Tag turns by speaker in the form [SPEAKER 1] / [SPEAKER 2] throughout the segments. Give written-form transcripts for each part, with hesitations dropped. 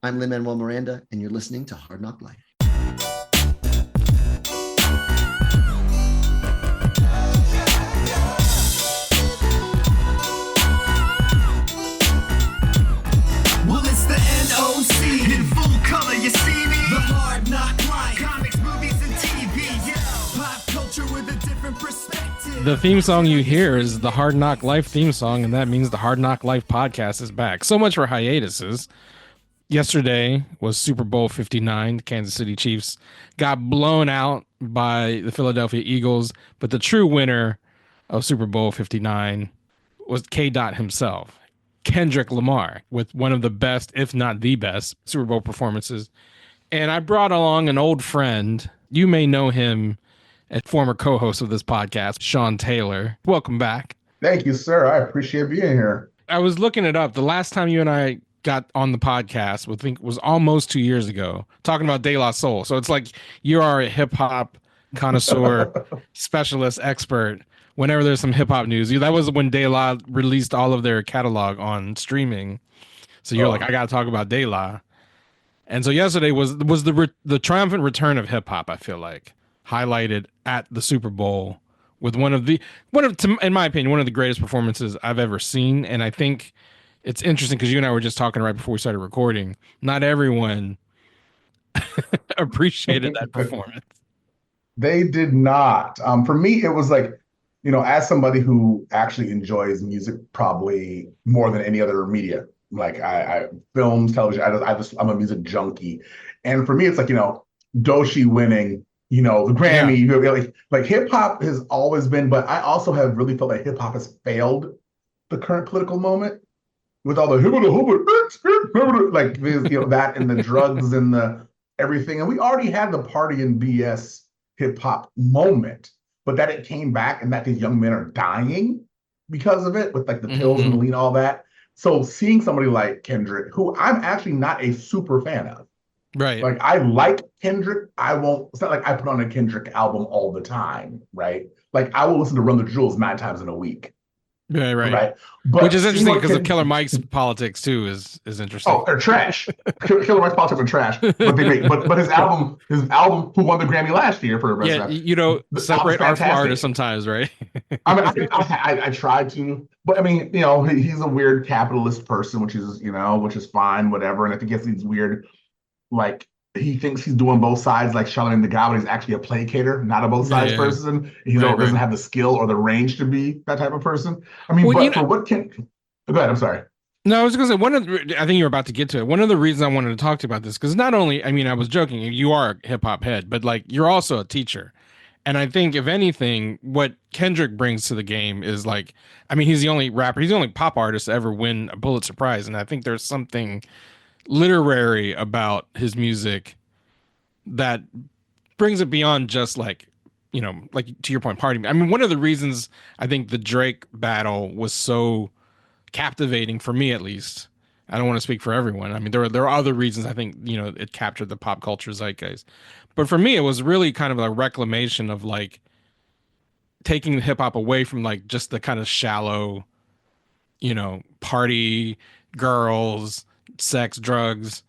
[SPEAKER 1] I'm Lin-Manuel Miranda, and you're listening to Hard NOC Life.
[SPEAKER 2] Well, it's the NOC in full color, you see me? The Hard NOC Life, comics, movies, and TV, yeah. Pop culture with a different perspective.
[SPEAKER 3] The theme song you hear is the Hard NOC Life theme song, and that means the Hard NOC Life podcast is back. So much for hiatuses. Yesterday was Super Bowl 59. The Kansas City Chiefs got blown out by the Philadelphia Eagles, but the true winner of Super Bowl 59 was K. Dot himself, Kendrick Lamar, with one of the best, if not the best, Super Bowl performances. And I brought along an old friend. You may know him as former co-host of this podcast, Shawn Taylor. Welcome back.
[SPEAKER 4] Thank you, sir. I appreciate being here.
[SPEAKER 3] I was looking it up. The last time you and I got on the podcast, I think was almost 2 years ago, talking about De La Soul. So it's like you are a hip hop connoisseur, specialist, expert. Whenever there's some hip hop news, that was when De La released all of their catalog on streaming. So you're like, I got to talk about De La. And so yesterday was the triumphant return of hip hop. I feel like highlighted at the Super Bowl with in my opinion, one of the greatest performances I've ever seen. And I think it's interesting because you and I were just talking right before we started recording. Not everyone appreciated that performance.
[SPEAKER 4] They did not. For me, it was like, as somebody who actually enjoys music probably more than any other media, like I films, television, I'm a music junkie. And for me, it's like, Doechii winning, the Grammy, like hip hop has always been, but I also have really felt like hip hop has failed the current political moment. With all the like that and the drugs and the everything, and we already had the party and BS hip hop moment, but that it came back and that these young men are dying because of it with like the pills and the lean, all that. So seeing somebody like Kendrick, who I'm actually not a super fan of,
[SPEAKER 3] right?
[SPEAKER 4] Like I like Kendrick, it's not like I put on a Kendrick album all the time, right? Like I will listen to Run the Jewels 9 times in a week.
[SPEAKER 3] Right.
[SPEAKER 4] But
[SPEAKER 3] which is interesting because of Killer Mike's politics too is interesting.
[SPEAKER 4] Oh, they're trash. Killer Mike's politics are trash. But they make but his album who won the Grammy last year for best rap.
[SPEAKER 3] Separate art from artist sometimes, right?
[SPEAKER 4] I tried to, but he's a weird capitalist person, which is fine, whatever. And I think he has these weird, like, he thinks he's doing both sides, like Charlamagne the God, but he's actually a placater, not a both sides person. He doesn't have the skill or the range to be that type of person. Go ahead, I'm sorry.
[SPEAKER 3] No, I was going to say, I think you were about to get to it. One of the reasons I wanted to talk to you about this, because not only, I was joking, you are a hip hop head, but like you're also a teacher. And I think if anything, what Kendrick brings to the game is like, he's the only rapper, he's the only pop artist to ever win a Pulitzer Prize. And I think there's something literary about his music that brings it beyond just like to your point, party. One of the reasons I think the Drake battle was so captivating for me, at least, I don't want to speak for everyone. There are other reasons I think it captured the pop culture zeitgeist, but for me it was really kind of a reclamation of like taking hip hop away from like just the kind of shallow party, girls, sex, drugs,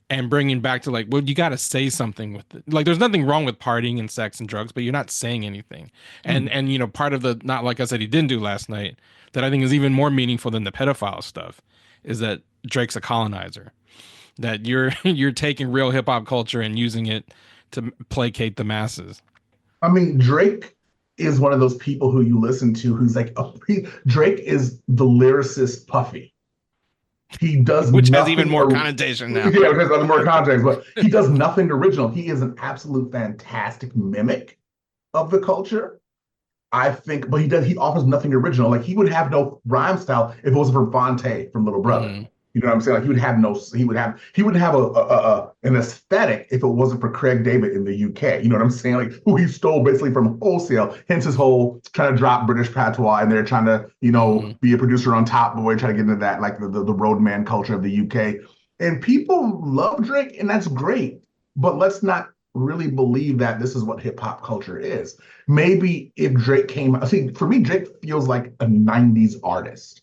[SPEAKER 3] and bringing back to like, well, you got to say something with it. Like there's nothing wrong with partying and sex and drugs, but you're not saying anything. And part of the, not like I said he didn't do last night, that I think is even more meaningful than the pedophile stuff, is that Drake's a colonizer, that you're taking real hip hop culture and using it to placate the masses.
[SPEAKER 4] Drake is one of those people who you listen to who's like, Drake is the lyricist Puffy. He does,
[SPEAKER 3] which has even more connotation now.
[SPEAKER 4] Yeah, it has more context, but he does nothing original. He is an absolute fantastic mimic of the culture, I think. But he offers nothing original. Like he would have no rhyme style if it wasn't for Vontae from Little Brother. You know what I'm saying? Like he wouldn't have an aesthetic if it wasn't for Craig David in the UK. You know what I'm saying? Like who he stole basically from wholesale. Hence his whole trying to drop British patois, and they're trying to be a producer on Top Boy, trying to get into that like the roadman culture of the UK. And people love Drake, and that's great. But let's not really believe that this is what hip hop culture is. Maybe if Drake came, for me, Drake feels like a '90s artist.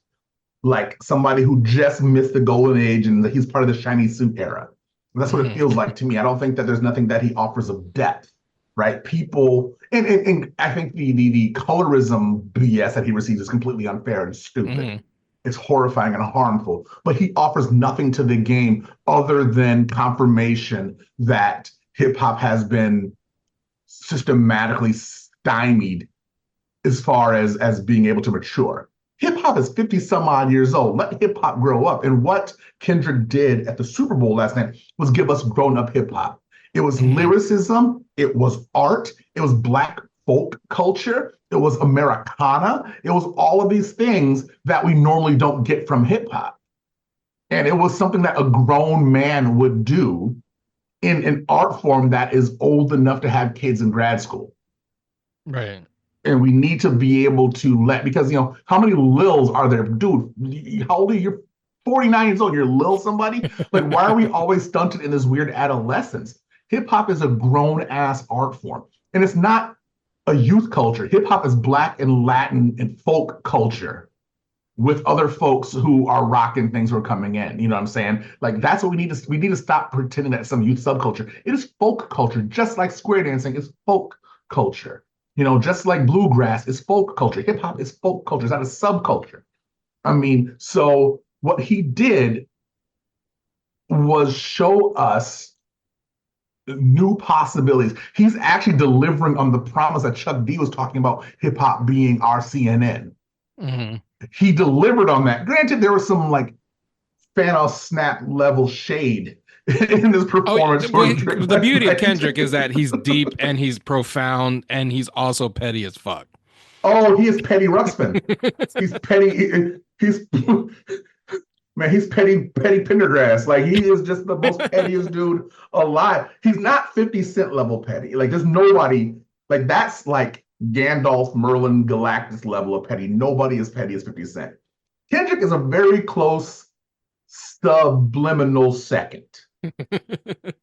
[SPEAKER 4] like somebody who just missed the golden age and he's part of the shiny suit era. That's what it feels like to me. I don't think that there's nothing that he offers of depth, right? People, and I think the colorism BS that he receives is completely unfair and stupid. It's horrifying and harmful, but he offers nothing to the game other than confirmation that hip hop has been systematically stymied as far as being able to mature. Hip hop is 50 some odd years old. Let hip hop grow up. And what Kendrick did at the Super Bowl last night was give us grown up hip hop. It was lyricism, it was art, it was Black folk culture, it was Americana, it was all of these things that we normally don't get from hip hop. And it was something that a grown man would do in an art form that is old enough to have kids in grad school.
[SPEAKER 3] Right.
[SPEAKER 4] And we need to be able to because, how many Lils are there? Dude, how old are you? You're 49 years old. You're Lil somebody? Like, why are we always stunted in this weird adolescence? Hip hop is a grown ass art form. And it's not a youth culture. Hip hop is Black and Latin and folk culture with other folks who are rocking things who are coming in. You know what I'm saying? Like, that's what we need to stop pretending that it's some youth subculture. It is folk culture, just like square dancing is folk culture. Just like bluegrass is folk culture. Hip hop is folk culture. It's not a subculture. I mean, so what he did was show us new possibilities. He's actually delivering on the promise that Chuck D was talking about, hip hop being our CNN. He delivered on that. Granted, there was some like Thanos snap level shade in this performance.
[SPEAKER 3] The beauty of Kendrick is that he's deep and he's profound and he's also petty as fuck.
[SPEAKER 4] Oh, he is petty Ruxpin. He's petty. He's man, he's petty Pendergrass. Like, he is just the most pettiest dude alive. He's not 50 Cent level petty. Like, there's nobody, like, that's like Gandalf, Merlin, Galactus level of petty. Nobody is petty as 50 Cent. Kendrick is a very close subliminal second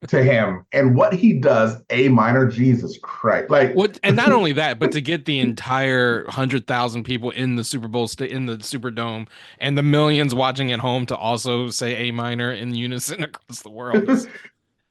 [SPEAKER 4] to him. And what he does, A minor, Jesus Christ. Like,
[SPEAKER 3] and not only that, but to get the entire 100,000 people in the Super Bowl, in the Superdome, and the millions watching at home to also say A minor in unison across the world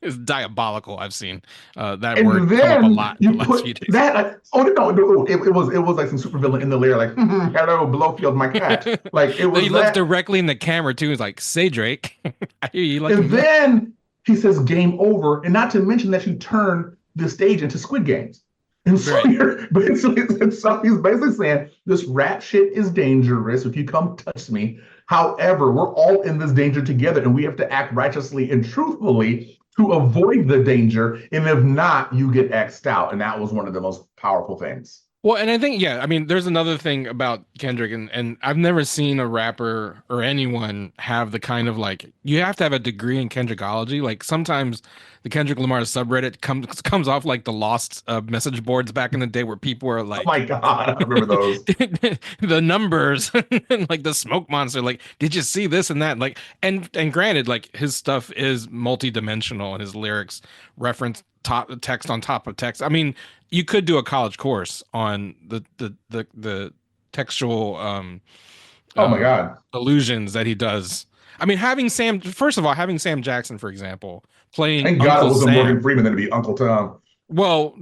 [SPEAKER 3] is diabolical. I've seen that word come up a lot in the last few days.
[SPEAKER 4] It was like some supervillain in the lair, like, hello, Blowfield, my cat. Like, it was.
[SPEAKER 3] He looks directly in the camera too. He's like, "Say Drake, I hear you." Like,
[SPEAKER 4] and then he says, "Game over," and not to mention that you turn the stage into Squid Games. And so he's basically saying this rap shit is dangerous if you come touch me. However, we're all in this danger together, and we have to act righteously and truthfully to avoid the danger, and if not, you get X'd out. And that was one of the most powerful things.
[SPEAKER 3] Well, and I think, I mean, there's another thing about Kendrick, and I've never seen a rapper or anyone have the kind of, like, you have to have a degree in Kendrickology. Like, sometimes the Kendrick Lamar subreddit comes off like the lost message boards back in the day where people were like,
[SPEAKER 4] oh my God, I remember those.
[SPEAKER 3] The numbers, and like the smoke monster, like, did you see this and that? Like, and granted, like, his stuff is multidimensional and his lyrics reference text on top of text. I mean, you could do a college course on the textual
[SPEAKER 4] oh my God,
[SPEAKER 3] illusions that he does. I mean, having Sam Jackson, for example, playing
[SPEAKER 4] thank
[SPEAKER 3] Uncle
[SPEAKER 4] God it wasn't
[SPEAKER 3] Sam.
[SPEAKER 4] Morgan Freeman, then it'd be Uncle Tom.
[SPEAKER 3] Well,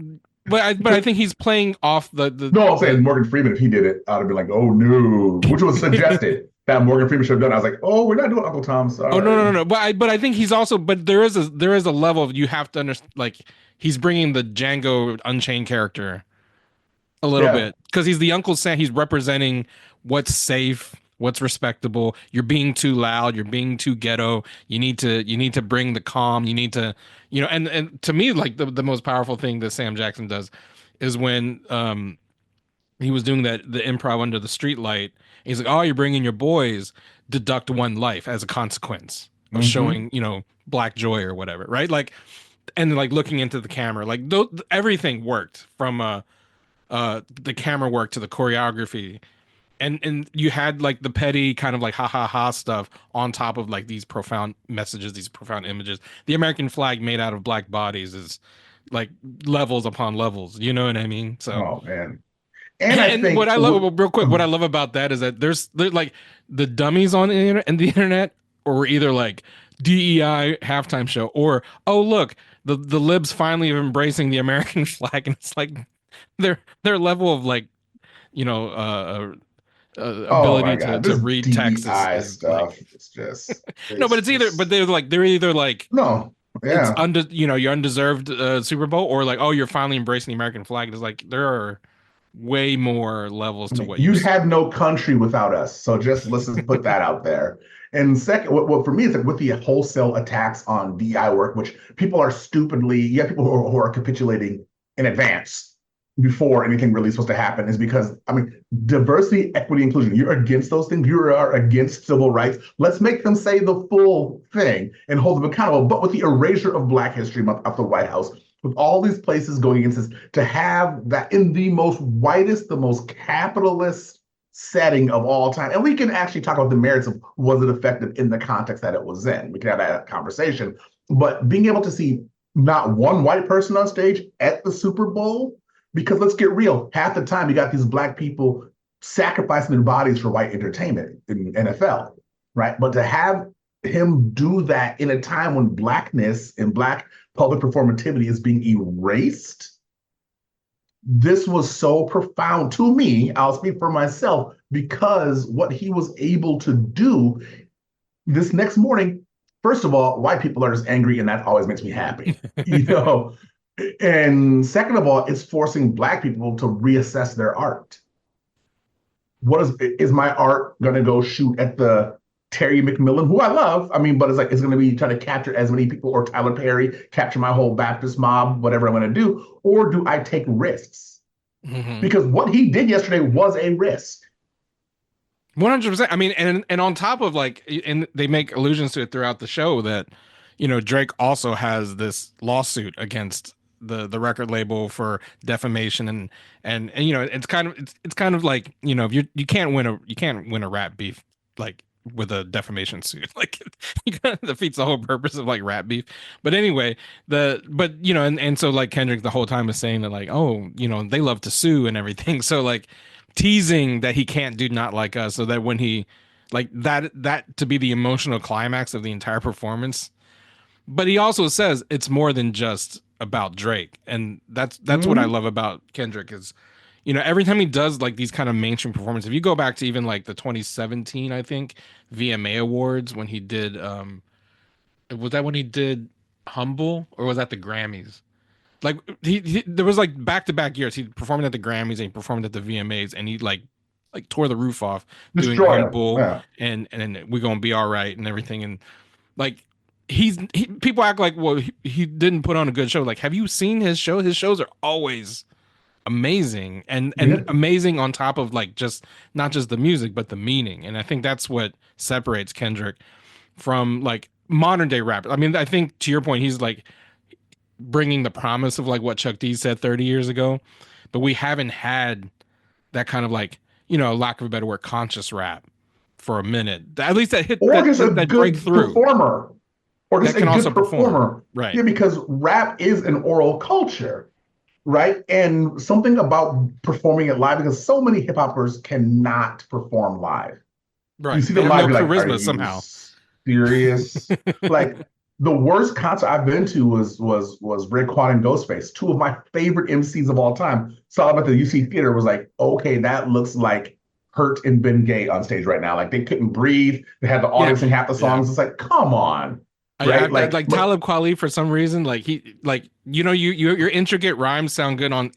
[SPEAKER 3] but I think he's playing off the
[SPEAKER 4] no, I'm saying Morgan Freeman, if he did it, I'd have been like, oh no, which was suggested that Morgan Freeman should have done. I was like, oh, we're not doing Uncle Tom. Sorry.
[SPEAKER 3] Oh no. But I think he's also, but there is a level of, you have to understand, like, he's bringing the Django Unchained character a little bit, because he's the Uncle Sam. He's representing what's safe, what's respectable. You're being too loud. You're being too ghetto. You need to bring the calm. You need to, and to me, like, the most powerful thing that Sam Jackson does is when he was doing the improv under the street light. He's like, oh, you're bringing your boys, deduct one life as a consequence of showing, black joy or whatever. Right. Like, and like looking into the camera, like everything worked from the camera work to the choreography. And you had like the petty kind of like ha ha ha stuff on top of like these profound messages, these profound images. The American flag made out of black bodies is like levels upon levels. You know what I mean? So,
[SPEAKER 4] oh man, And I
[SPEAKER 3] And what
[SPEAKER 4] think
[SPEAKER 3] I love, well, real quick, what I love about that is that there's like the dummies on the internet, or either like DEI halftime show, or oh look, the libs finally embracing the American flag, and it's like their level of like
[SPEAKER 4] oh my
[SPEAKER 3] ability
[SPEAKER 4] God,
[SPEAKER 3] to
[SPEAKER 4] this
[SPEAKER 3] read text
[SPEAKER 4] DEI
[SPEAKER 3] is like
[SPEAKER 4] stuff,
[SPEAKER 3] no, but
[SPEAKER 4] it's
[SPEAKER 3] it's either, but
[SPEAKER 4] just,
[SPEAKER 3] they're either like
[SPEAKER 4] no,
[SPEAKER 3] it's
[SPEAKER 4] yeah.
[SPEAKER 3] your undeserved Super Bowl, or like, oh, you're finally embracing the American flag. It's like there are way more levels
[SPEAKER 4] I
[SPEAKER 3] to
[SPEAKER 4] mean,
[SPEAKER 3] what you're
[SPEAKER 4] you'd
[SPEAKER 3] saying.
[SPEAKER 4] have no country without us. So just let's just put that out there. And second, what for me is like with the wholesale attacks on DI work, which people are stupidly, you have people who are capitulating in advance before anything really is supposed to happen, is because, I mean, diversity, equity, inclusion, you're against those things. You are against civil rights. Let's make them say the full thing and hold them accountable. But with the erasure of Black History Month at the White House, with all these places going against this, to have that in the most whitest, the most capitalist setting of all time. And we can actually talk about the merits of was it effective in the context that it was in. We can have that conversation. But being able to see not one white person on stage at the Super Bowl, because let's get real, half the time you got these Black people sacrificing their bodies for white entertainment in NFL, right? But to have him do that in a time when Blackness and Black public performativity is being erased, this was so profound to me. I'll speak for myself, because what he was able to do this next morning, first of all, white people are just angry, and that always makes me happy, you know. And second of all, it's forcing Black people to reassess their art. What is my art going to go shoot at the Terry McMillan, who I love? I mean, but it's like it's going to be trying to capture as many people, or Tyler Perry, capture my whole Baptist mob, whatever I'm going to do, or do I take risks?
[SPEAKER 3] Mm-hmm.
[SPEAKER 4] Because what he did yesterday was a risk.
[SPEAKER 3] 100%. I mean, and on top of like, and they make allusions to it throughout the show that, Drake also has this lawsuit against the record label for defamation, and it's kind of like, if you can't win a rap beef like with a defamation suit. Like you kind of defeats the whole purpose of like rap beef. But anyway, and so like Kendrick the whole time is saying that like, oh, they love to sue and everything. So like teasing that he can't do Not Like Us, so that when he like that to be the emotional climax of the entire performance. But he also says it's more than just about Drake. And that's what I love about Kendrick is, every time he does like these kind of mainstream performances, if you go back to even like the 2017, I think, VMA Awards, when he did was that when he did Humble, or was that the Grammys? Like he there was like back-to-back years he performed at the Grammys and he performed at the VMAs, and he like tore the roof off doing
[SPEAKER 4] Destroy him.
[SPEAKER 3] Humble,
[SPEAKER 4] Yeah.
[SPEAKER 3] and We're Gonna Be All Right and everything. And like people act like, well, he didn't put on a good show. Like, have you seen his show? His shows are always amazing, and
[SPEAKER 4] Yeah.
[SPEAKER 3] amazing on top of like just not just the music but the meaning. And I think that's what separates Kendrick from like modern day rappers. I mean, I think to your point, he's like bringing the promise of like what Chuck D said 30 years ago, but we haven't had that kind of like, lack of a better word, conscious rap for a minute. At least that hit
[SPEAKER 4] Or just a
[SPEAKER 3] that
[SPEAKER 4] good
[SPEAKER 3] breakthrough
[SPEAKER 4] performer. Or just
[SPEAKER 3] that
[SPEAKER 4] a
[SPEAKER 3] can also
[SPEAKER 4] good
[SPEAKER 3] perform.
[SPEAKER 4] performer.
[SPEAKER 3] Right.
[SPEAKER 4] Yeah, because rap is an oral culture, right? And something about performing it live, because so many hip hoppers cannot perform live.
[SPEAKER 3] Right.
[SPEAKER 4] You see
[SPEAKER 3] They
[SPEAKER 4] them
[SPEAKER 3] have no
[SPEAKER 4] live, you're like, are
[SPEAKER 3] charisma
[SPEAKER 4] you
[SPEAKER 3] somehow.
[SPEAKER 4] serious? Like the worst concert I've been to was Raekwon and Ghostface, two of my favorite MCs of all time. Saw them at the UC Theater, was like, okay, that looks like Hurt and Ben Gay on stage right now. Like they couldn't breathe. They had the audience sing half the songs. It's like, come on. Right?
[SPEAKER 3] Like Talib Kweli, for some reason, like he like your intricate rhymes sound good on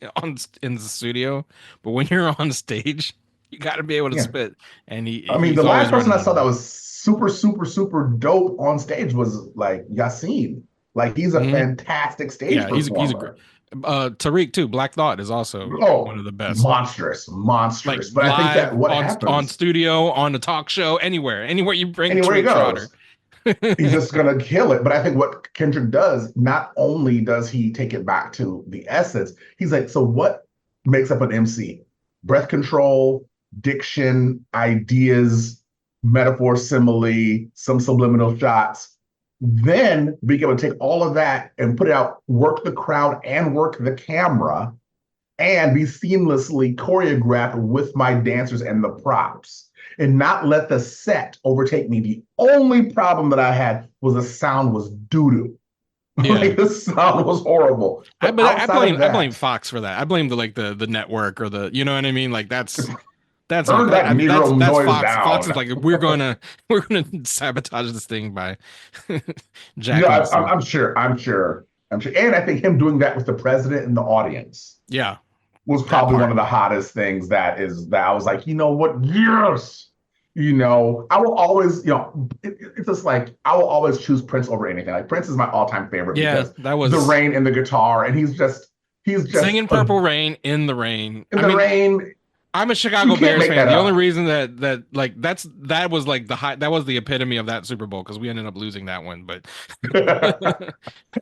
[SPEAKER 3] in the studio, but when you're on stage, you got to be able to
[SPEAKER 4] yeah.
[SPEAKER 3] spit. And
[SPEAKER 4] I mean,
[SPEAKER 3] he's
[SPEAKER 4] the
[SPEAKER 3] always
[SPEAKER 4] last person
[SPEAKER 3] running
[SPEAKER 4] I saw
[SPEAKER 3] out
[SPEAKER 4] that
[SPEAKER 3] of
[SPEAKER 4] was super, super, super dope on stage was like Yassine. Like he's a fantastic stage
[SPEAKER 3] he's a great.
[SPEAKER 4] performer.
[SPEAKER 3] Tariq too. Black Thought is also one
[SPEAKER 4] Oh,
[SPEAKER 3] of the best.
[SPEAKER 4] monstrous.
[SPEAKER 3] Like
[SPEAKER 4] But I think that
[SPEAKER 3] live
[SPEAKER 4] what
[SPEAKER 3] on
[SPEAKER 4] happens
[SPEAKER 3] studio, on a talk show, anywhere you bring
[SPEAKER 4] anywhere he
[SPEAKER 3] Tariq Trotter.
[SPEAKER 4] goes, he's just gonna kill it. But I think what Kendrick does, not only does he take it back to the essence, he's like, so what makes up an MC? Breath control, diction, ideas, metaphor, simile, some subliminal shots. Then being able to take all of that and put it out, work the crowd and work the camera, and be seamlessly choreographed with my dancers and the props and not let the set overtake me. The only problem that I had was the sound was doo-doo.
[SPEAKER 3] Yeah.
[SPEAKER 4] Like the sound was horrible.
[SPEAKER 3] I blame
[SPEAKER 4] that,
[SPEAKER 3] Fox for that. I blame the network or the, you know what I mean? Like that's
[SPEAKER 4] turn
[SPEAKER 3] not,
[SPEAKER 4] that
[SPEAKER 3] I mean,
[SPEAKER 4] Negro
[SPEAKER 3] that's
[SPEAKER 4] noise
[SPEAKER 3] Fox.
[SPEAKER 4] down.
[SPEAKER 3] Fox is like, we're gonna sabotage this thing by
[SPEAKER 4] You know,
[SPEAKER 3] jacking up
[SPEAKER 4] I'm sure. And I think him doing that with the president and the audience
[SPEAKER 3] Yeah.
[SPEAKER 4] was probably one of the hottest things that I was like, you know what? Yes. You know, I will always, you know, it's just like I will always choose Prince over anything. Like Prince is my all-time favorite because
[SPEAKER 3] that was
[SPEAKER 4] the rain and the guitar, and he's just
[SPEAKER 3] singing Purple Rain in the rain.
[SPEAKER 4] Rain.
[SPEAKER 3] I'm a Chicago Bears fan. The only
[SPEAKER 4] up.
[SPEAKER 3] reason that like that was like that was the epitome of that Super Bowl because we ended up losing that one. But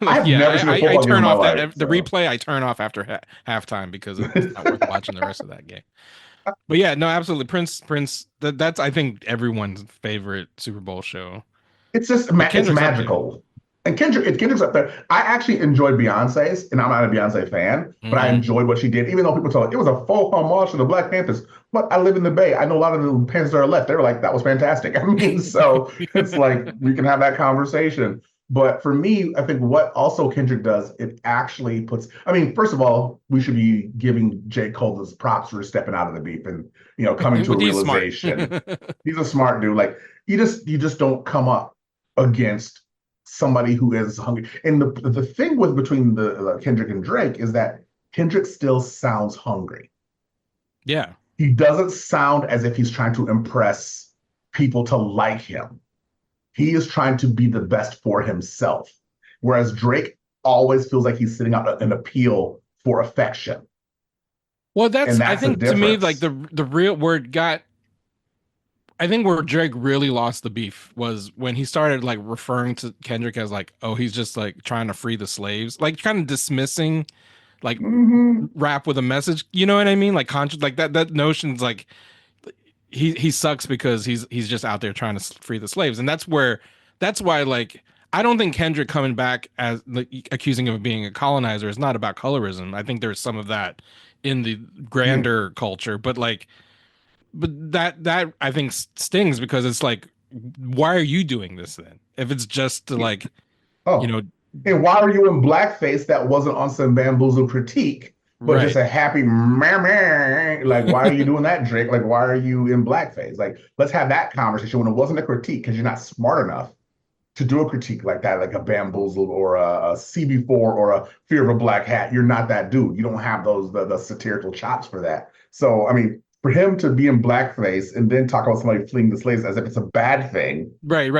[SPEAKER 4] I've never seen a football game in my life,
[SPEAKER 3] the replay. I turn off after halftime because it's not worth watching the rest of that game. But yeah, no, absolutely, Prince. That's I think everyone's favorite Super Bowl show.
[SPEAKER 4] It's just it's magical. And Kendrick's up there. I actually enjoyed Beyonce's, and I'm not a Beyonce fan, but I enjoyed what she did, even though people told it was a faux homage to the Black Panthers. But I live in the Bay. I know a lot of the Panthers that are left. They were like, that was fantastic. I mean, so it's like we can have that conversation. But for me, I think what also Kendrick does, it actually puts, I mean, first of all, we should be giving J. Cole his props for stepping out of the beef and, you know, coming to a realization. He's a smart dude. Like, you just don't come up against somebody who is hungry. And the thing between the Kendrick and Drake is that Kendrick still sounds hungry.
[SPEAKER 3] Yeah.
[SPEAKER 4] He doesn't sound as if he's trying to impress people to like him. He is trying to be the best for himself. Whereas Drake always feels like he's sitting out an appeal for affection.
[SPEAKER 3] Well, that's I think to me, like the real word got, I think where Drake really lost the beef was when he started like referring to Kendrick as like, oh, he's just like trying to free the slaves, like kind of dismissing like rap with a message. You know what I mean? Like conscious, like that notion's like he sucks because he's just out there trying to free the slaves. And that's why like I don't think Kendrick coming back as like, accusing him of being a colonizer is not about colorism. I think there's some of that in the grander culture, but that I think stings because it's like, why are you doing this then? If it's just to like, you know,
[SPEAKER 4] and why are you in blackface that wasn't on some bamboozle critique, but just a happy meh. Like, why are you doing that, Drake? Like, why are you in blackface? Like, let's have that conversation when it wasn't a critique because you're not smart enough to do a critique like that, like a bamboozled or a CB4 or a Fear of a Black Hat. You're not that dude. You don't have the satirical chops for that. So, I mean, for him to be in blackface and then talk about somebody fleeing the slaves as if it's a bad thing.
[SPEAKER 3] Right.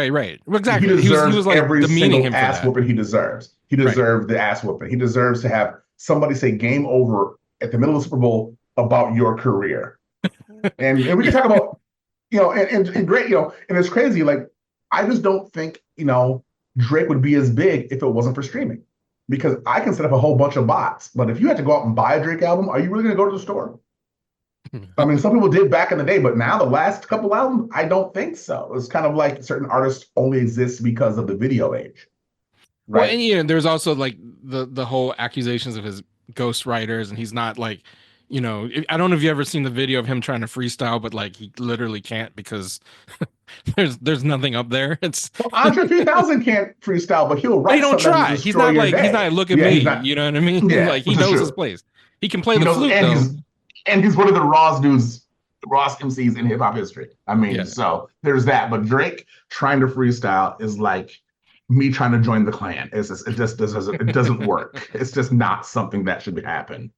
[SPEAKER 3] Exactly.
[SPEAKER 4] He deserves
[SPEAKER 3] he was like
[SPEAKER 4] every
[SPEAKER 3] demeaning
[SPEAKER 4] single ass whooping he deserves. He deserved the ass whooping. He deserves to have somebody say game over at the middle of the Super Bowl about your career. and we can talk about, you know, and great, you know, and it's crazy. Like, I just don't think, you know, Drake would be as big if it wasn't for streaming. Because I can set up a whole bunch of bots. But if you had to go out and buy a Drake album, are you really going to go to the store? I mean, some people did back in the day, but now the last couple albums, I don't think so. It's kind of like certain artists only exist because of the video age.
[SPEAKER 3] Right. Well, and you know, there's also like the whole accusations of his ghostwriters, and he's not like, you know, I don't know if you ever seen the video of him trying to freestyle, but like he literally can't because there's nothing up there. It's
[SPEAKER 4] Andre 3000 can't freestyle, but he'll write.
[SPEAKER 3] He don't try. He's not like he's not look at me. You know what I mean?
[SPEAKER 4] Yeah,
[SPEAKER 3] like he knows his place. He can play the flute though.
[SPEAKER 4] And he's one of the Ross MCs in hip hop history. I mean, so there's that. But Drake trying to freestyle is like me trying to join the Klan. It doesn't work. It's just not something that should happen.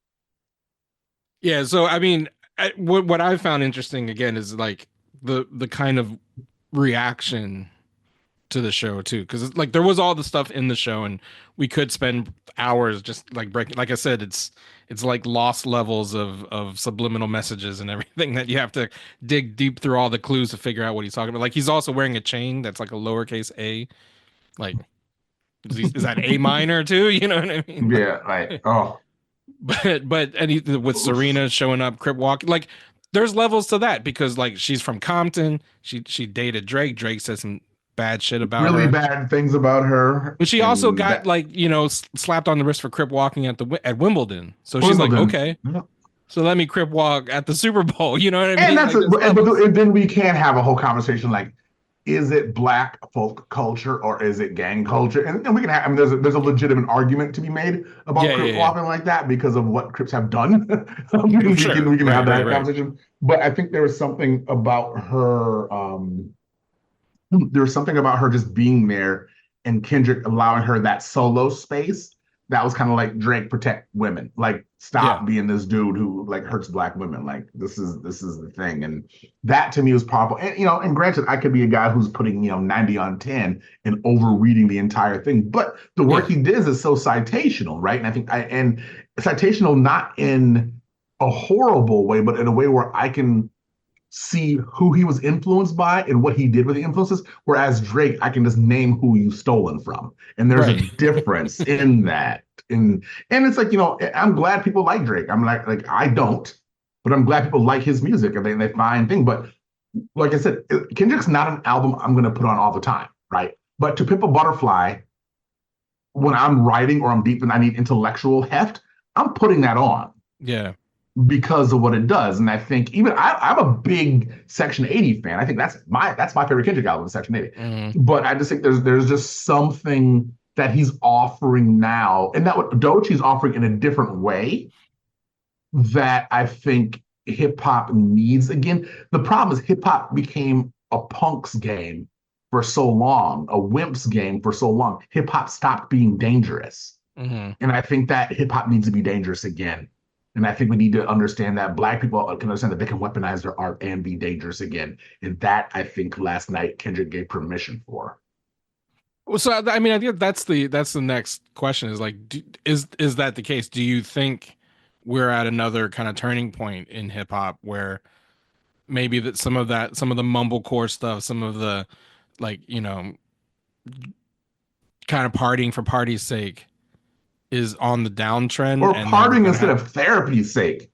[SPEAKER 3] Yeah. So I mean, what I found interesting again is like the kind of reaction to the show too, because like there was all the stuff in the show, and we could spend hours just like breaking. Like I said, it's like lost levels of subliminal messages and everything that you have to dig deep through all the clues to figure out what he's talking about. Like he's also wearing a chain that's like a lowercase a. Like, is that A minor too? You know what I mean?
[SPEAKER 4] Yeah, like oh.
[SPEAKER 3] But with Serena showing up, crip walking, like there's levels to that because like she's from Compton. She dated Drake. Drake said some bad shit about her.
[SPEAKER 4] Really bad things about her.
[SPEAKER 3] But she also got like, you know, slapped on the wrist for crip walking at Wimbledon. So she's like, okay, So let me crip walk at the Super Bowl. You know what I
[SPEAKER 4] And
[SPEAKER 3] mean?
[SPEAKER 4] that's
[SPEAKER 3] Like,
[SPEAKER 4] and then we can have a whole conversation like, is it Black folk culture or is it gang culture? And we can have, I mean, there's a legitimate argument to be made about Crip
[SPEAKER 3] yeah.
[SPEAKER 4] walking like that because of what Crips have done.
[SPEAKER 3] Sure.
[SPEAKER 4] We can have that
[SPEAKER 3] Right.
[SPEAKER 4] conversation. But I think there was something about her. There was something about her just being there and Kendrick allowing her that solo space that was kind of like Drake protect women. Like stop being this dude who like hurts Black women. Like this is the thing. And that to me was powerful. And and granted, I could be a guy who's putting 90 on 10 and overreading the entire thing. But the work he does is so citational, right? And I think and citational not in a horrible way, but in a way where I can see who he was influenced by and what he did with the influences. Whereas Drake, I can just name who you've stolen from. And there's a difference in that. And it's like, I'm glad people like Drake. I'm like I don't, but I'm glad people like his music and they find things. But like I said, Kendrick's not an album I'm going to put on all the time, right? But To Pimp a Butterfly, when I'm writing or I'm deep and I need intellectual heft, I'm putting that on.
[SPEAKER 3] Yeah.
[SPEAKER 4] Because of what it does. And I think even I'm a big Section 80 fan. I think that's my favorite Kendrick album, Section 80. But I just think there's just something that he's offering now, and that what Doechie's offering in a different way that I think hip hop needs again. The problem is hip hop became a punk's game for so long, a wimp's game for so long. Hip hop stopped being dangerous. And I think that hip hop needs to be dangerous again. And I think we need to understand that Black people can understand that they can weaponize their art and be dangerous again. And that, I think, last night Kendrick gave permission for.
[SPEAKER 3] Well, so I mean, I think that's the next question is like, is that the case? Do you think we're at another kind of turning point in hip hop where maybe that some of the mumblecore stuff, some of the like, kind of partying for party's sake is on the downtrend,
[SPEAKER 4] or partying instead of therapy's sake?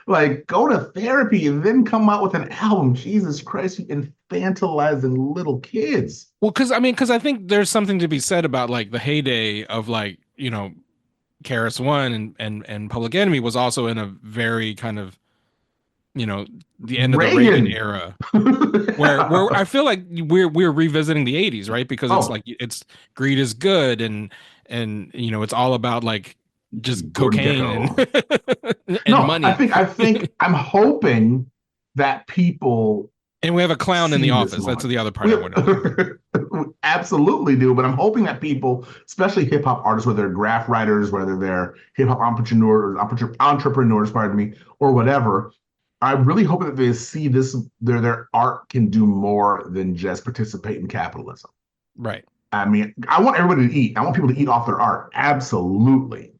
[SPEAKER 4] like go to therapy and then come out with an album. Jesus Christ, you infantilizing little kids.
[SPEAKER 3] Well, because I think there's something to be said about like the heyday of like KRS One and Public Enemy was also in a very kind of the end of the Reagan era, where I feel like we're revisiting the 80s, right? Because it's like it's greed is good and it's all about like just cocaine and money.
[SPEAKER 4] I think I'm hoping that people,
[SPEAKER 3] and we have a clown in the office. That's the other part I want to
[SPEAKER 4] we absolutely do, but I'm hoping that people, especially hip hop artists, whether they're graph writers, whether they're hip hop entrepreneurs, pardon me, or whatever, I really hope that they see this, their art can do more than just participate in capitalism.
[SPEAKER 3] Right.
[SPEAKER 4] I mean, I want everybody to eat. I want people to eat off their art. Absolutely.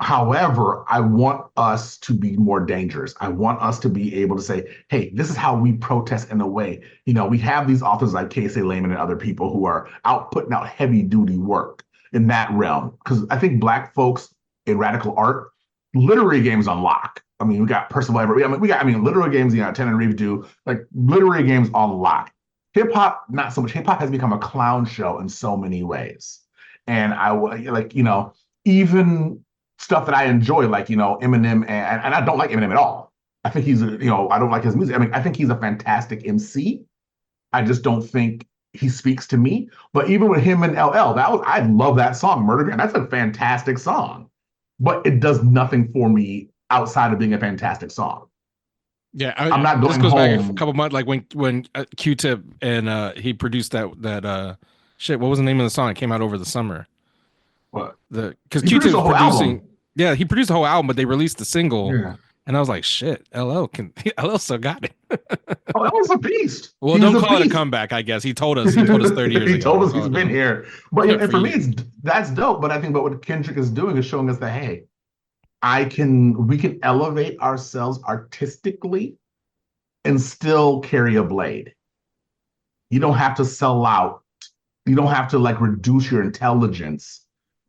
[SPEAKER 4] However, I want us to be more dangerous. I want us to be able to say, hey, this is how we protest in a way. We have these authors like K.C. Lehman and other people who are out putting out heavy duty work in that realm. Because I think Black folks in radical art, literary games on lock. I mean, we got Percival Everett. We got literary games, Ten and Reeves do, like literary games on lock. Hip hop, not so much. Hip hop has become a clown show in so many ways. And I like, even stuff that I enjoy, like, Eminem, and I don't like Eminem at all. I think he's, I don't like his music. I mean, I think he's a fantastic MC. I just don't think he speaks to me. But even with him and LL, I love that song, Murder Gun. That's a fantastic song. But it does nothing for me outside of being a fantastic song.
[SPEAKER 3] Yeah,
[SPEAKER 4] I'm not going
[SPEAKER 3] this goes
[SPEAKER 4] home.
[SPEAKER 3] back a couple months, like when Q-Tip and he produced that shit. What was the name of the song? It came out over the summer.
[SPEAKER 4] What?
[SPEAKER 3] Because
[SPEAKER 4] produced
[SPEAKER 3] Q-Tip
[SPEAKER 4] the
[SPEAKER 3] was
[SPEAKER 4] whole
[SPEAKER 3] producing.
[SPEAKER 4] album.
[SPEAKER 3] Yeah, he produced the whole album, but they released the single,
[SPEAKER 4] Yeah.
[SPEAKER 3] and I was like, shit, LL still got it.
[SPEAKER 4] Oh, that was a beast.
[SPEAKER 3] Well,
[SPEAKER 4] He's
[SPEAKER 3] don't call it a
[SPEAKER 4] beast.
[SPEAKER 3] comeback. I guess he told us 30 years ago.
[SPEAKER 4] He told us he's been here. But and for me,
[SPEAKER 3] years.
[SPEAKER 4] that's dope. But I think what Kendrick is doing is showing us that, hey, we can elevate ourselves artistically and still carry a blade. You don't have to sell out. You don't have to like reduce your intelligence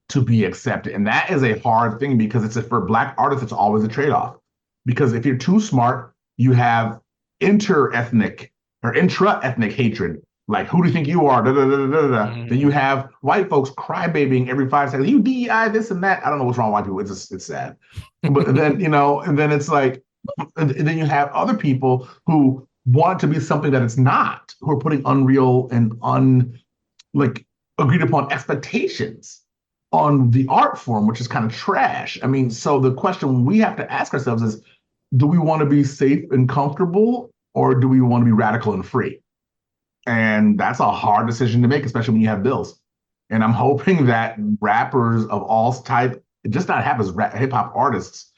[SPEAKER 4] to be accepted. And that is a hard thing because for Black artists, it's always a trade-off. Because if you're too smart, you have intra-ethnic hatred Like, who do you think you are? Da, da, da, da, da, da.
[SPEAKER 3] Mhm.
[SPEAKER 4] Then you have white folks crybabying every 5 seconds. You DEI, this and that. I don't know what's wrong with white people. It's sad. But then, and then it's like, and then you have other people who want to be something that it's not, who are putting unreal and like agreed upon expectations on the art form, which is kind of trash. I mean, so the question we have to ask ourselves is, do we want to be safe and comfortable, or do we want to be radical and free? And that's a hard decision to make, especially when you have bills. And I'm hoping that rappers of all type, just not rappers, hip hop artists,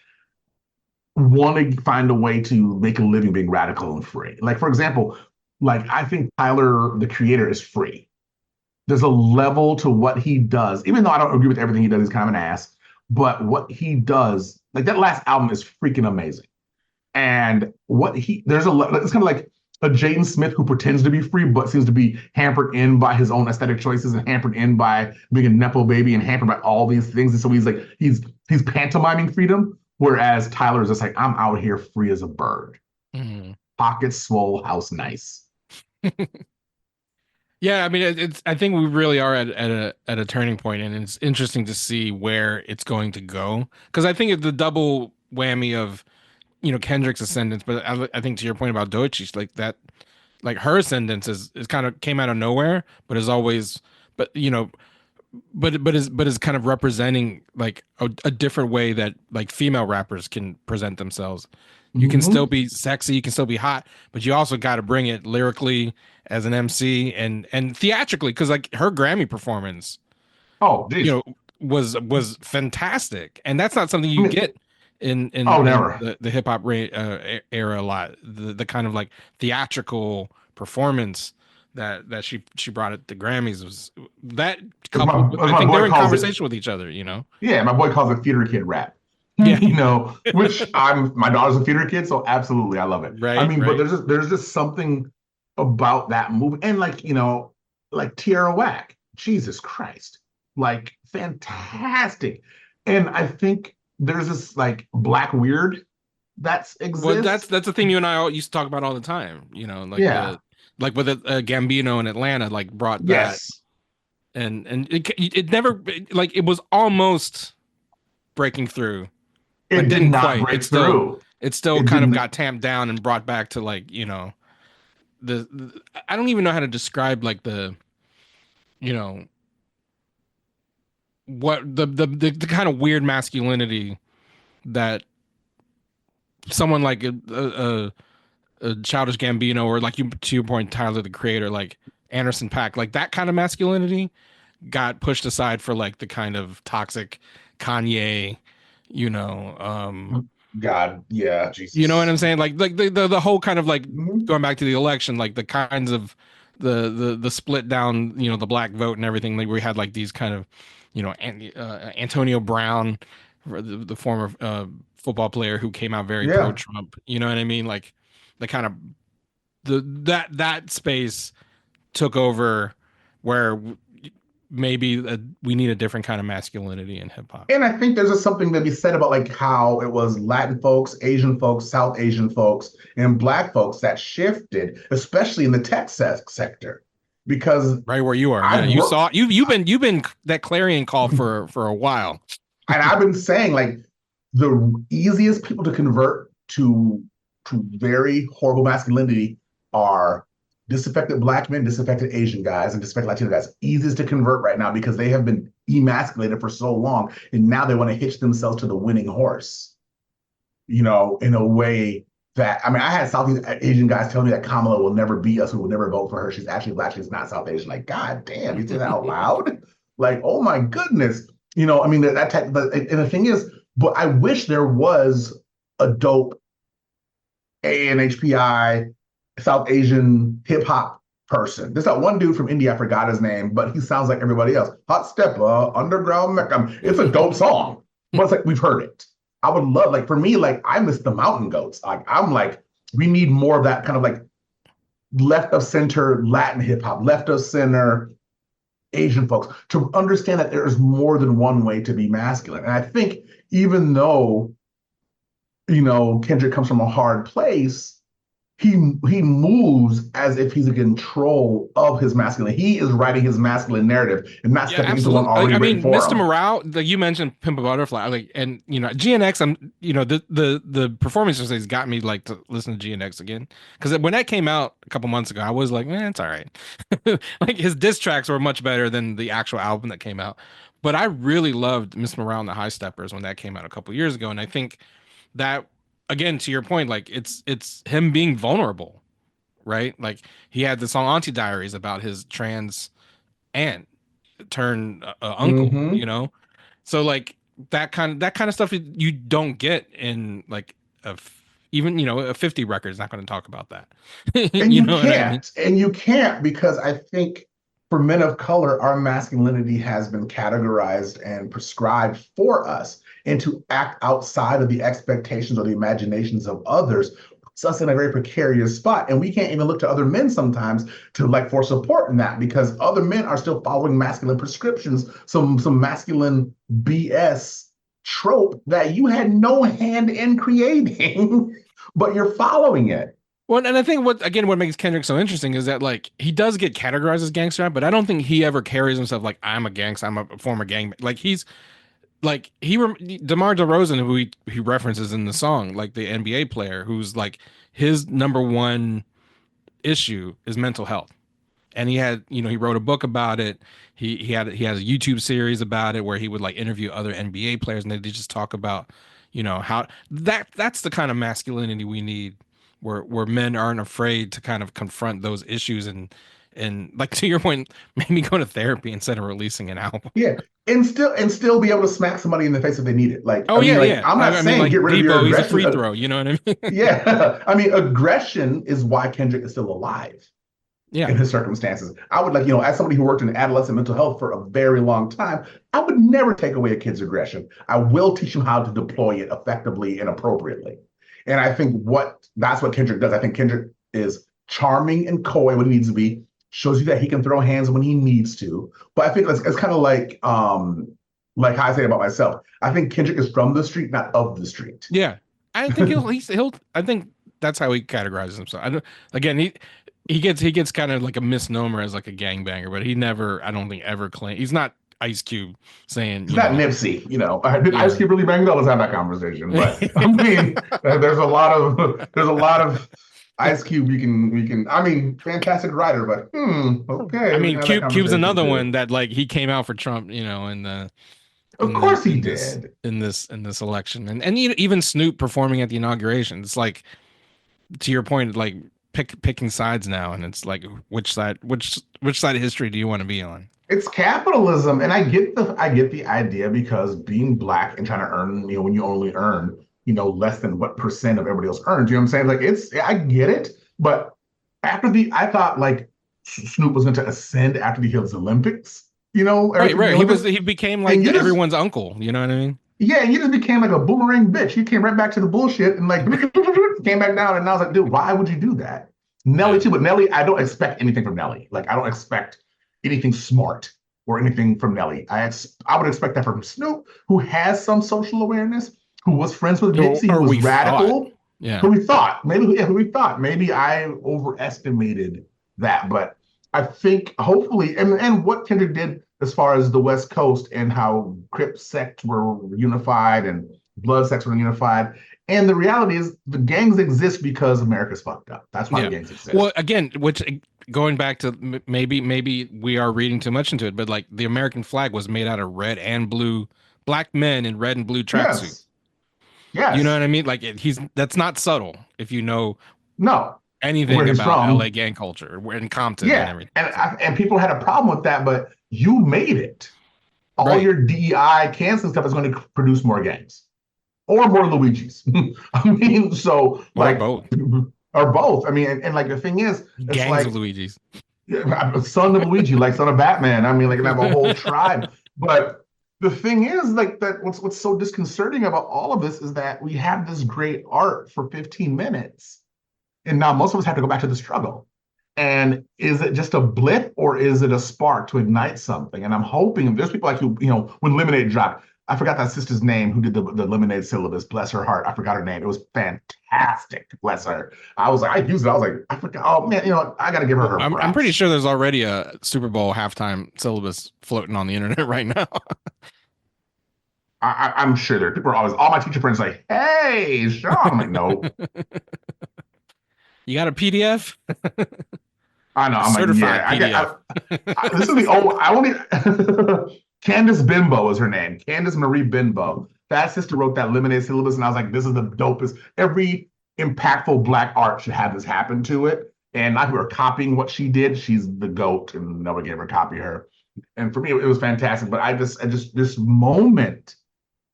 [SPEAKER 4] want to find a way to make a living being radical and free. Like, for example, like I think Tyler, the creator, is free. There's a level to what he does, even though I don't agree with everything he does, he's kind of an ass. But what he does, like that last album is freaking amazing. And it's kind of like a Jaden Smith who pretends to be free, but seems to be hampered in by his own aesthetic choices and hampered in by being a Nepo baby and hampered by all these things. And so he's pantomiming freedom, whereas Tyler is just like, I'm out here free as a bird. Mm-hmm. Pockets swole, house nice.
[SPEAKER 3] Yeah, I mean, I think we really are at a turning point, and it's interesting to see where it's going to go. Because I think it's the double whammy of, Kendrick's ascendance, but I think to your point about Doechii, like that, like her ascendance is kind of came out of nowhere, but is always, but is kind of representing like a different way that like female rappers can present themselves. You can still be sexy, you can still be hot, but you also got to bring it lyrically as an MC and theatrically, because like her Grammy performance, was fantastic, and that's not something you get in the hip hop era a lot. The kind of like theatrical performance that she brought at the Grammys was that couple. I think they're in conversation with each other.
[SPEAKER 4] Yeah, my boy calls it theater kid rap.
[SPEAKER 3] Yeah,
[SPEAKER 4] which my daughter's a theater kid, so absolutely I love it.
[SPEAKER 3] Right.
[SPEAKER 4] I mean, but there's just something about that movie, and like Tierra Whack, Jesus Christ, like fantastic. And I think there's this like black weird that exists.
[SPEAKER 3] Well, that's the thing you and I all used to talk about all the time. Like with Gambino in Atlanta, like brought that.
[SPEAKER 4] Yes.
[SPEAKER 3] And it never, like, it was almost breaking through.
[SPEAKER 4] It didn't quite break through.
[SPEAKER 3] It still kind of got tamped down and brought back to like, the I don't even know how to describe like the, what the kind of weird masculinity that someone like a Childish Gambino, or like to your point, Tyler the Creator, like Anderson .Paak, like that kind of masculinity got pushed aside for like the kind of toxic Kanye,
[SPEAKER 4] God, yeah, Jesus.
[SPEAKER 3] You know what I'm saying? Like the whole kind of like going back to the election, like the kinds of the split down, the black vote and everything. Like we had like these kind of, Antonio Brown, the former football player who came out very pro-Trump. You know what I mean? Like the kind of that space took over where maybe we need a different kind of masculinity in hip hop.
[SPEAKER 4] And I think there's just something to be said about like how it was Latin folks, Asian folks, South Asian folks, and Black folks that shifted, especially in the tech sector. Because
[SPEAKER 3] right where you are, you've been that clarion call for a while.
[SPEAKER 4] And I've been saying like the easiest people to convert to very horrible masculinity are disaffected Black men, disaffected Asian guys, and disaffected Latino guys. Easiest to convert right now because they have been emasculated for so long, and now they want to hitch themselves to the winning horse, in a way that, I mean, I had Southeast Asian guys tell me that Kamala will never beat us, who will never vote for her. She's actually Black, she's not South Asian. Like, God damn, you say that out loud? Like, oh my goodness. I mean, that type, and the thing is, but I wish there was a dope ANHPI South Asian hip hop person. There's that one dude from India, I forgot his name, but he sounds like everybody else. Hot Stepper, Underground Mecca. It's a dope song, but it's like we've heard it. I would love, like, for me, like, I miss the Mountain Goats. Like, I'm like, we need more of that kind of like left of center Latin hip hop, left of center Asian folks to understand that there's more than one way to be masculine. And I think even though, Kendrick comes from a hard place, he moves as if he's in control of his masculine. He is writing his masculine narrative and not stepping into one already written for
[SPEAKER 3] Mr.
[SPEAKER 4] him.
[SPEAKER 3] Morale, like you mentioned Pimp a Butterfly, like, and GNX, the performances has got me like to listen to GNX again. Because when that came out a couple months ago, I was like, it's all right. Like his diss tracks were much better than the actual album that came out. But I really loved Miss Morale and the High Steppers when that came out a couple years ago. And I think that, again, to your point, like it's him being vulnerable, right? Like he had the song Auntie Diaries about his trans aunt turned uncle, so like that kind of stuff you don't get in like even a 50 record is not going to talk about that.
[SPEAKER 4] And you can't, and you can't, because I think for men of color, our masculinity has been categorized and prescribed for us, and to act outside of the expectations or the imaginations of others puts us in a very precarious spot. And we can't even look to other men sometimes to like for support in that, because other men are still following masculine prescriptions, some masculine BS trope that you had no hand in creating, but you're following it.
[SPEAKER 3] Well, and I think what makes Kendrick so interesting is that like he does get categorized as gangster, but I don't think he ever carries himself like I'm a gangster, I'm a former gang. Like he's like DeMar DeRozan, who he references in the song, like the NBA player, who's like his number one issue is mental health, and he had he wrote a book about it. He has a YouTube series about it where he would like interview other NBA players, and they just talk about how that's the kind of masculinity we need, where men aren't afraid to kind of confront those issues and like to your point, maybe go to therapy instead of releasing an album.
[SPEAKER 4] Yeah. And still be able to smack somebody in the face if they need it. Like,
[SPEAKER 3] yeah.
[SPEAKER 4] I'm not saying
[SPEAKER 3] like
[SPEAKER 4] get rid of your aggression.
[SPEAKER 3] He's a free throw, you know what I mean?
[SPEAKER 4] Yeah. I mean, aggression is why Kendrick is still alive.
[SPEAKER 3] Yeah.
[SPEAKER 4] In his circumstances. I would as somebody who worked in adolescent mental health for a very long time, I would never take away a kid's aggression. I will teach him how to deploy it effectively and appropriately. And I think that's what Kendrick does. I think Kendrick is charming and coy when he needs to be, shows you that he can throw hands when he needs to. But I think it's kind of like how I say about myself. I think Kendrick is from the street, not of the street.
[SPEAKER 3] Yeah. I think he'll I think that's how he categorizes himself. He gets kind of like a misnomer as like a gangbanger, but he never, I don't think, ever claimed. He's not Ice Cube saying.
[SPEAKER 4] He's not Nipsey, Did Ice Cube really bang? Let's have that conversation. But I mean, there's a lot of Ice Cube. We can. I mean, fantastic writer, but okay.
[SPEAKER 3] I mean, Cube's another one that like he came out for Trump,
[SPEAKER 4] Of course he did
[SPEAKER 3] in this election, and even Snoop performing at the inauguration. It's like, to your point, like picking sides now, and it's like which side of history do you want to be on?
[SPEAKER 4] It's capitalism, and I get the idea, because being Black and trying to earn, when you only earn, less than what percent of everybody else earns. You know what I'm saying? Like I get it, but I thought like Snoop was going to ascend after the Olympics.
[SPEAKER 3] Right. He became like everyone's uncle. You know what I mean?
[SPEAKER 4] Yeah, and you just became like a boomerang bitch. You came right back to the bullshit and like came back down. And I was like, dude, why would you do that? Nelly too, but Nelly, I don't expect anything from Nelly. Like I don't expect anything smart or anything from Nelly. I would expect that from Snoop, who has some social awareness, who was friends with Nipsey, who was radical. Who we thought. Maybe I overestimated that, but I think hopefully, and what Kendrick did as far as the West Coast and how Crip sects were unified and Blood sects were unified. And the reality is the gangs exist because America's fucked up. That's why the gangs exist.
[SPEAKER 3] Well, again, which going back to maybe we are reading too much into it, but like the American flag was made out of red and blue, Black men in red and blue tracksuits.
[SPEAKER 4] Yes.
[SPEAKER 3] You know what I mean? Like that's not subtle if you know anything about LA gang culture and Compton and everything.
[SPEAKER 4] And people had a problem with that, but you made it. All your DEI canceling stuff is going to produce more gangs or more Luigis. I mean, so like both. Or both. I mean, and like the thing is, it's
[SPEAKER 3] gangs
[SPEAKER 4] like,
[SPEAKER 3] of Luigis.
[SPEAKER 4] Son of Luigi, like son of Batman. I mean, like, have a whole tribe. But the thing is, like, that what's so disconcerting about all of this is that we have this great art for 15 minutes. And now most of us have to go back to the struggle. And is it just a blip or is it a spark to ignite something? And I'm hoping there's people like when Lemonade dropped, I forgot that sister's name who did the lemonade syllabus. Bless her heart. I forgot her name. It was fantastic. Bless her. I was like, I used it. I was like, I forgot. Oh man, I gotta give her
[SPEAKER 3] Well,
[SPEAKER 4] her
[SPEAKER 3] I'm pretty
[SPEAKER 4] props.
[SPEAKER 3] sure there's already a Super Bowl halftime syllabus floating on the internet right now.
[SPEAKER 4] I'm sure there. People are always, all my teacher friends like, hey, Shawn. I'm like, no.
[SPEAKER 3] You got a PDF?
[SPEAKER 4] I know.
[SPEAKER 3] A
[SPEAKER 4] I'm like,
[SPEAKER 3] certified
[SPEAKER 4] yeah.
[SPEAKER 3] PDF.
[SPEAKER 4] This is the old. I only. Candace Bimbo is her name. Candace Marie Bimbo. That sister wrote that lemonade syllabus, and I was like, this is the dopest. Every impactful Black art should have this happen to it. And not who are copying what she did. She's the GOAT, and nobody can ever copy her. And for me, it was fantastic. But I just this moment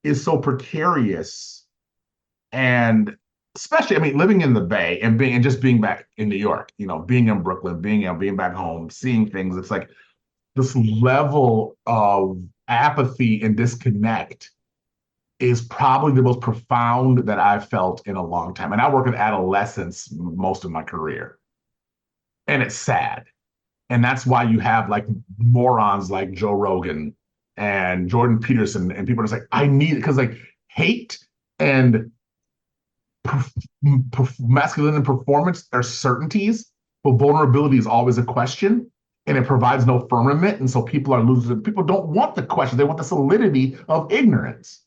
[SPEAKER 4] is so precarious, and especially, I mean, living in the Bay and just being back in New York, being in Brooklyn, being back home, seeing things. It's like this level of apathy and disconnect is probably the most profound that I've felt in a long time. And I work with adolescents most of my career, and it's sad. And that's why you have like morons like Joe Rogan and Jordan Peterson, and people are just like, I need it, because like hate and masculine and performance are certainties, but vulnerability is always a question, and it provides no firmament. And so people are losing. People don't want the question; they want the solidity of ignorance.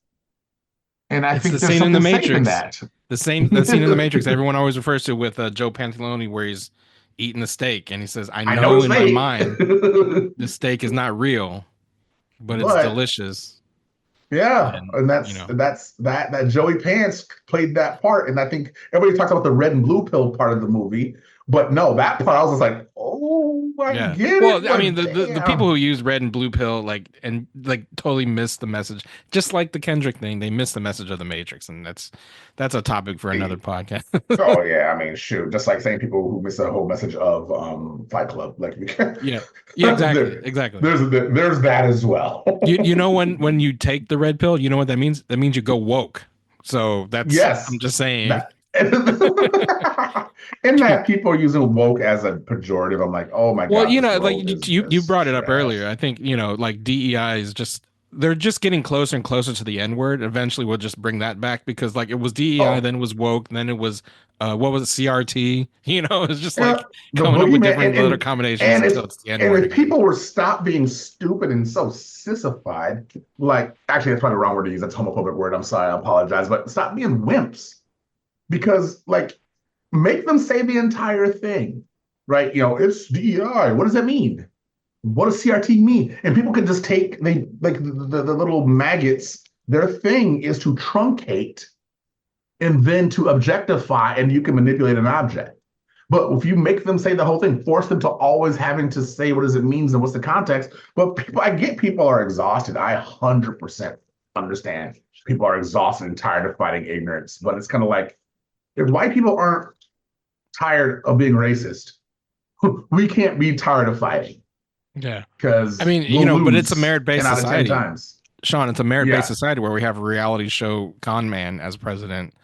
[SPEAKER 4] And I
[SPEAKER 3] It's
[SPEAKER 4] think
[SPEAKER 3] the
[SPEAKER 4] there's
[SPEAKER 3] scene in the
[SPEAKER 4] something safe in
[SPEAKER 3] Matrix.
[SPEAKER 4] that.
[SPEAKER 3] The scene in the Matrix everyone always refers to with Joe Pantalone, where he's eating the steak and he says, I
[SPEAKER 4] I know
[SPEAKER 3] know
[SPEAKER 4] it's
[SPEAKER 3] in my
[SPEAKER 4] fake,
[SPEAKER 3] mind the steak is not real, but it's
[SPEAKER 4] but
[SPEAKER 3] delicious.
[SPEAKER 4] yeah,
[SPEAKER 3] And
[SPEAKER 4] and that Joey Pants played that part, and I think everybody talks about the red and blue pill part of the movie, but no, that part I was just like, oh, I
[SPEAKER 3] yeah.
[SPEAKER 4] get it,
[SPEAKER 3] Well, I mean,
[SPEAKER 4] but
[SPEAKER 3] the people
[SPEAKER 4] damn.
[SPEAKER 3] who use red and blue pill totally miss the message. Just like the Kendrick thing, they miss the message of the Matrix, and that's a topic for another podcast.
[SPEAKER 4] Oh yeah, I mean, shoot, just like saying people who miss the whole message of Fight Club, like
[SPEAKER 3] Yeah. Yeah, exactly.
[SPEAKER 4] there,
[SPEAKER 3] Exactly.
[SPEAKER 4] there's that as well.
[SPEAKER 3] You know when you take the red pill, you know what that means? That means you go woke. So I'm
[SPEAKER 4] Yes,
[SPEAKER 3] just saying.
[SPEAKER 4] that and that people are using woke as a pejorative. I'm like, oh my
[SPEAKER 3] Well,
[SPEAKER 4] god, this
[SPEAKER 3] like
[SPEAKER 4] world is
[SPEAKER 3] you
[SPEAKER 4] just
[SPEAKER 3] brought it up earlier.
[SPEAKER 4] trash.
[SPEAKER 3] I think, like DEI is just they're just getting closer and closer to the N word. Eventually we'll just bring that back because like it was DEI,
[SPEAKER 4] Oh,
[SPEAKER 3] then it was woke, then it was what was it, CRT? It's just
[SPEAKER 4] yeah,
[SPEAKER 3] like
[SPEAKER 4] the
[SPEAKER 3] coming up with
[SPEAKER 4] boogeyman,
[SPEAKER 3] different letter combinations
[SPEAKER 4] and
[SPEAKER 3] until it's the N
[SPEAKER 4] and
[SPEAKER 3] word
[SPEAKER 4] if
[SPEAKER 3] again.
[SPEAKER 4] people were stop being stupid and so sissified, like actually that's probably the wrong word to use. That's a homophobic word. I'm sorry, I apologize, but stop being wimps, because like make them say the entire thing, right? It's DEI. What does that mean? What does CRT mean? And people can just take they like the little maggots. Their thing is to truncate and then to objectify, and you can manipulate an object. But if you make them say the whole thing, force them to always having to say what does it means and what's the context. But I get people are exhausted. I 100% understand. People are exhausted and tired of fighting ignorance. But it's kind of like, if white people aren't tired of being racist, we can't be tired of fighting,
[SPEAKER 3] Yeah. I
[SPEAKER 4] because
[SPEAKER 3] mean,
[SPEAKER 4] we'll
[SPEAKER 3] but it's a
[SPEAKER 4] lose
[SPEAKER 3] merit-based
[SPEAKER 4] 10 out of 10
[SPEAKER 3] society.
[SPEAKER 4] times.
[SPEAKER 3] Sean, it's a merit-based
[SPEAKER 4] Yeah.
[SPEAKER 3] society where we have a reality show con man as president,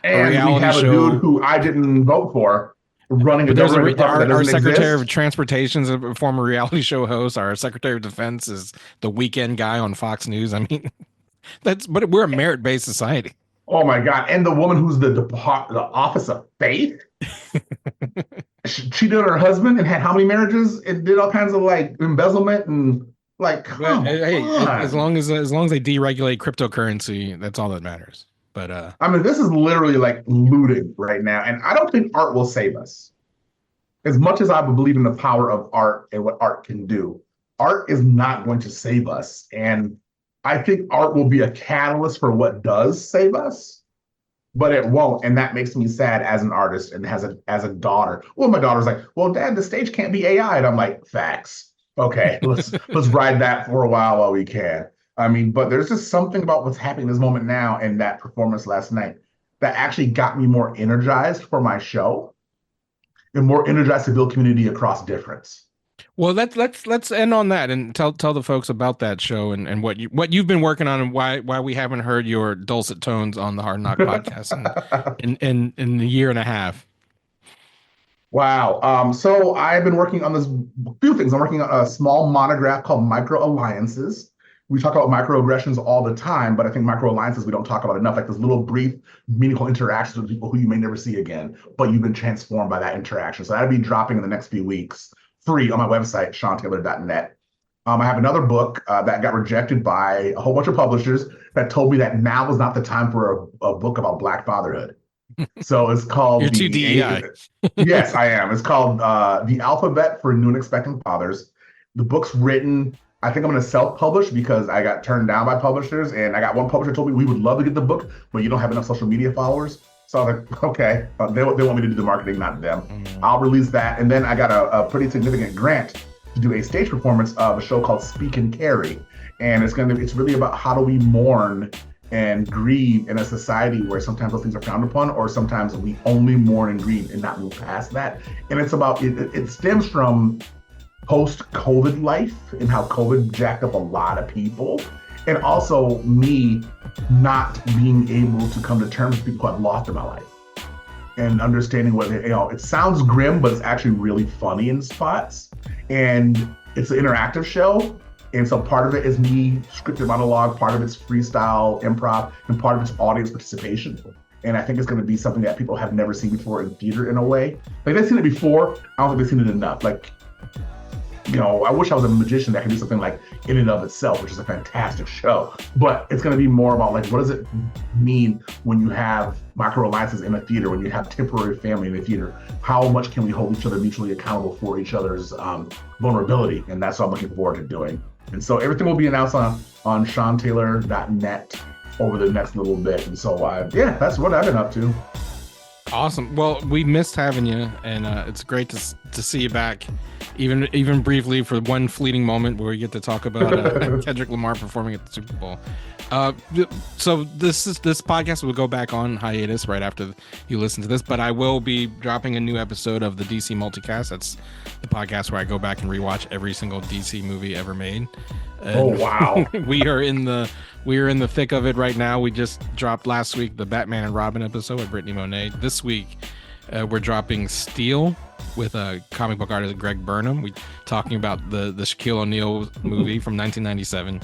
[SPEAKER 3] a
[SPEAKER 4] And we
[SPEAKER 3] reality
[SPEAKER 4] have a dude
[SPEAKER 3] show.
[SPEAKER 4] who I didn't vote for running a
[SPEAKER 3] But there's
[SPEAKER 4] government department that
[SPEAKER 3] our
[SPEAKER 4] doesn't
[SPEAKER 3] Secretary of
[SPEAKER 4] exist.
[SPEAKER 3] Transportation is a former reality show host. Our Secretary of Defense is the weekend guy on Fox News. I mean, but we're a merit-based society.
[SPEAKER 4] Oh my God. And the woman who's the Office of Faith, she cheated on her husband and had how many marriages and did all kinds of like embezzlement and like,
[SPEAKER 3] But
[SPEAKER 4] come
[SPEAKER 3] hey, as
[SPEAKER 4] on.
[SPEAKER 3] long as they deregulate cryptocurrency, that's all that matters. But
[SPEAKER 4] I mean, this is literally like looting right now. And I don't think art will save us. As much as I believe in the power of art and what art can do, art is not going to save us. And I think art will be a catalyst for what does save us, but it won't. And that makes me sad as an artist and as a daughter. Well, my daughter's like, well, Dad, the stage can't be AI. And I'm like, facts. Okay, let's ride that for a while we can. I mean, but there's just something about what's happening in this moment now and that performance last night that actually got me more energized for my show and more energized to build community across difference.
[SPEAKER 3] well, let's end on that and tell the folks about that show and what you've been working on and why we haven't heard your dulcet tones on the Hard Knock podcast in a year and a half.
[SPEAKER 4] Wow. So I've been working on this few things. I'm working on a small monograph called Micro Alliances, we talk about microaggressions all the time, but I think micro alliances we don't talk about enough, like those little brief, meaningful interactions with people who you may never see again, but you've been transformed by that interaction. So that'll be dropping in the next few weeks, free on my website, ShawnTaylor.net. I have another book that got rejected by a whole bunch of publishers that told me that now is not the time for a book about Black fatherhood. So it's called
[SPEAKER 3] You're too DEI.
[SPEAKER 4] Yes, I am. It's called The Alphabet for New and Expecting Fathers. The book's written, I think I'm going to self-publish because I got turned down by publishers, and I got one publisher told me we would love to get the book, but you don't have enough social media followers. So I was like, okay, they want me to do the marketing, not them. I'll release that, and then I got a pretty significant grant to do a stage performance of a show called Speak and Carry, and it's really about how do we mourn and grieve in a society where sometimes those things are frowned upon, or sometimes we only mourn and grieve and not move past that. And it's about it stems from post-COVID life and how COVID jacked up a lot of people, and also me not being able to come to terms with people who I've lost in my life, and understanding what it sounds grim, but it's actually really funny in spots. And it's an interactive show, and so part of it is me scripted monologue, part of it's freestyle improv, and part of it's audience participation. And I think it's going to be something that people have never seen before in theater in a way. Like, they've seen it before, I don't think they've seen it enough. Like, I wish I was a magician that could do something like In and of Itself, which is a fantastic show. But it's going to be more about, like, what does it mean when you have micro alliances in a theater, when you have temporary family in a theater? How much can we hold each other mutually accountable for each other's vulnerability? And that's what I'm looking forward to doing. And so everything will be announced on ShawnTaylor.net over the next little bit. And so, that's what I've been up to.
[SPEAKER 3] Awesome. Well, we missed having you, and it's great to see you back, even briefly for one fleeting moment where we get to talk about Kendrick Lamar performing at the Super Bowl. So this podcast will go back on hiatus right after you listen to this, but I will be dropping a new episode of the DC Multicast. That's the podcast where I go back and rewatch every single DC movie ever made.
[SPEAKER 4] Oh, wow.
[SPEAKER 3] we are in the thick of it right now. We just dropped last week the Batman and Robin episode with Brittany Monet. This week we're dropping Steel with a comic book artist, Greg Burnham. We talking about the Shaquille O'Neal movie from 1997.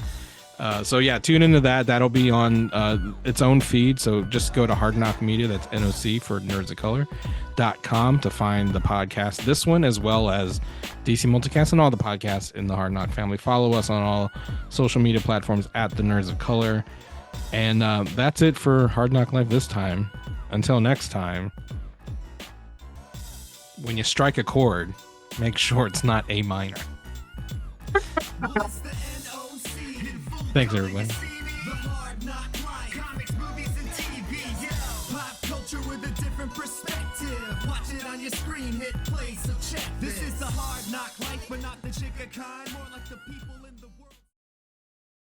[SPEAKER 3] So yeah, tune into that. That'll be on its own feed. So just go to Hard NOC Media, that's NOC for Nerds of Color.com, to find the podcast, this one, as well as DC Multicast and all the podcasts in the Hard NOC family. Follow us on all social media platforms at the Nerds of Color. And that's it for Hard NOC Life this time. Until next time, when you strike a chord, make sure it's not A minor. Thanks, everyone.
[SPEAKER 2] The Hard NOC Life. Comics, movies, and TV. Pop culture with a different perspective. Watch it on your screen, hit play, so check this. This is the Hard NOC Life, but not the chicken kind.